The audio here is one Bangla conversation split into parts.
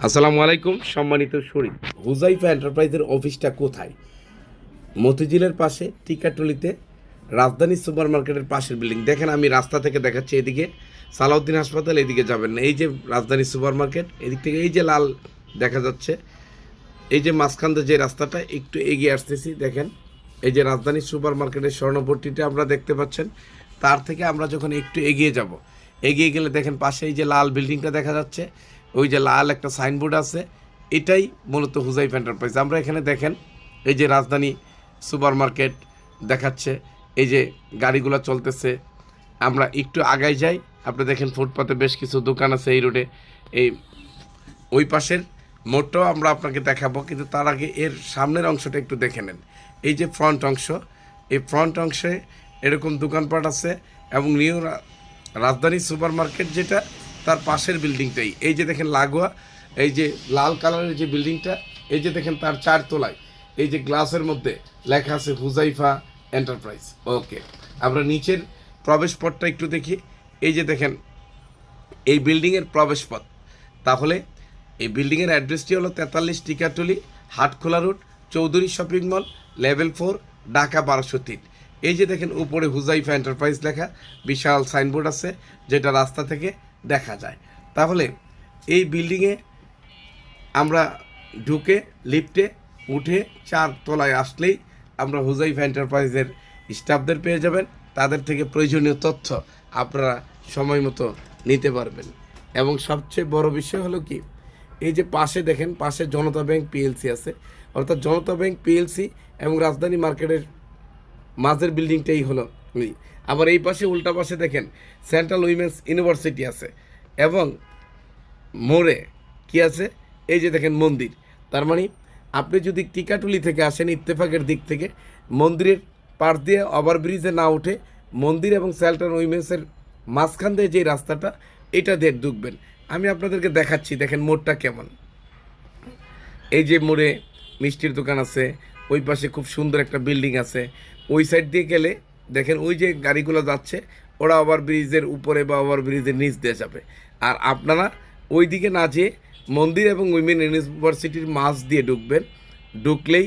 আসসালামু আলাইকুম সম্মানিত শরীফ। হুজাইফা এন্টারপ্রাইজের অফিসটা কোথায়? মতিঝিলের পাশে টিকাটুলিতে রাজধানী সুপার মার্কেটের পাশের বিল্ডিং। দেখেন আমি রাস্তা থেকে দেখাচ্ছি, এদিকে সালাউদ্দিন হাসপাতাল, এদিকে যাবেন না। এই যে রাজধানী সুপার মার্কেট, এদিক থেকে এই যে লাল দেখা যাচ্ছে, এই যে মাঝখান দিয়ে যে রাস্তাটা একটু এগিয়ে আসতেছি, দেখেন এই যে রাজধানী সুপার মার্কেটের স্বর্ণপট্টিটা আমরা দেখতে পাচ্ছেন। তার থেকে আমরা যখন একটু এগিয়ে যাব, এগিয়ে গেলে দেখেন পাশে এই যে লাল বিল্ডিংটা দেখা যাচ্ছে, ওই যে লাল একটা সাইনবোর্ড আছে, এটাই মূলত হুজাইফা এন্টারপ্রাইজ। আমরা এখানে দেখেন এই যে রাজধানী সুপার মার্কেট দেখাচ্ছে, এই যে গাড়িগুলো চলতেছে। আমরা একটু আগায় যাই, আপনি দেখেন ফুটপাতে বেশ কিছু দোকান আছে এই রোডে। এই ওই পাশের মোড়টাও আমরা আপনাকে দেখাবো, কিন্তু তার আগে এর সামনের অংশটা একটু দেখে নেন। এই যে ফ্রন্ট অংশ, এই ফ্রন্ট অংশে এরকম দোকানপাট আছে, এবং নিউ রাজধানী সুপার মার্কেট যেটা, তার পাশের বিল্ডিংটাই এই যে দেখেন লাগোয়া, এই যে লাল কালারের যে বিল্ডিংটা, এই যে দেখেন তার 4 তলায় এই যে গ্লাসের মধ্যে লেখা আছে হুজাইফা এন্টারপ্রাইজ। ওকে, আমরা নিচের প্রবেশপথটা একটু দেখি। এই যে দেখেন এই বিল্ডিংয়ের প্রবেশপথ। তাহলে এই বিল্ডিংয়ের অ্যাড্রেসটি হলো 43 Tikatuli, Hatkhola road, Chowdhury shopping mall, level 4, Dhaka 1203। এই যে দেখেন উপরে হুজাইফা এন্টারপ্রাইজ লেখা বিশাল সাইনবোর্ড আছে, যেটা রাস্তা থেকে দেখা যায়। তাহলে এই বিল্ডিংয়ে আমরা ঢুকে লিফটে উঠে 4 তলায় আসলেই আমরা হুজাইফা এন্টারপ্রাইজের স্টাফদের পেয়ে যাবেন। তাদের থেকে প্রয়োজনীয় তথ্য আপনারা সময় মতো নিতে পারবেন। এবং সবচেয়ে বড় বিষয় হলো কি, এই যে পাশে দেখেন, পাশে জনতা ব্যাংক পিএলসি আছে, অর্থাৎ জনতা ব্যাংক পিএলসি এবং রাজধানী মার্কেটের মাঝের বিল্ডিংটাই হলো এই। আবার এই পাশে উল্টা পাশে দেখেন সেন্ট্রাল উইমেন্স ইউনিভার্সিটি আছে, এবং মোড়ে কি আছে, এই যে দেখেন মন্দির। তার মানে আপনি যদি টিকাটুলি থেকে আসেন ইত্তেফাকের দিক থেকে, মন্দিরের পাশ দিয়ে ওভারব্রিজে না উঠে মন্দির এবং সেন্ট্রাল উইমেন্সের মাঝখান দিয়ে যে রাস্তাটা, এটা দিয়ে ঢুকবেন। আমি আপনাদেরকে দেখাচ্ছি, দেখেন মোড়টা কেমন। এই যে মোড়ে মিষ্টির দোকান আছে, ওই পাশে খুব সুন্দর একটা বিল্ডিং আছে। ওই সাইড দিয়ে গেলে দেখেন ওই যে গাড়িগুলো যাচ্ছে, ওরা ওভারব্রিজের উপরে বা ওভারব্রিজের নিচ দিয়ে যাবে। আর আপনারা ওই দিকে না যেয়ে মন্দির এবং উইমেন ইউনিভার্সিটির মাঝ দিয়ে ঢুকবেন। ঢুকলেই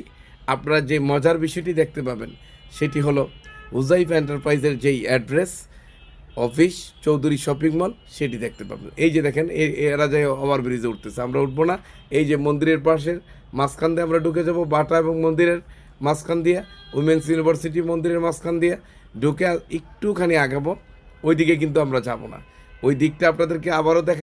আপনারা যে মজার বিষয়টি দেখতে পাবেন, সেটি হলো হুজাইফা এন্টারপ্রাইজের যেই address, office, Chowdhury shopping mall, সেটি দেখতে পাবেন। এই যে দেখেন এরা যায় ওভারব্রিজে উঠতেছে, আমরা উঠবো না। এই যে মন্দিরের পাশের মাঝখান দিয়ে আমরা ঢুকে যাব, বাটা এবং মন্দিরের মাঝখান দিয়ে, উইমেন্স ইউনিভার্সিটি মন্দিরের মাঝখান দিয়ে ঢুকে একটুখানি আগাবো, ওই দিকে কিন্তু আমরা যাব না। ওই দিকটা আপনাদেরকে আবারও দেখা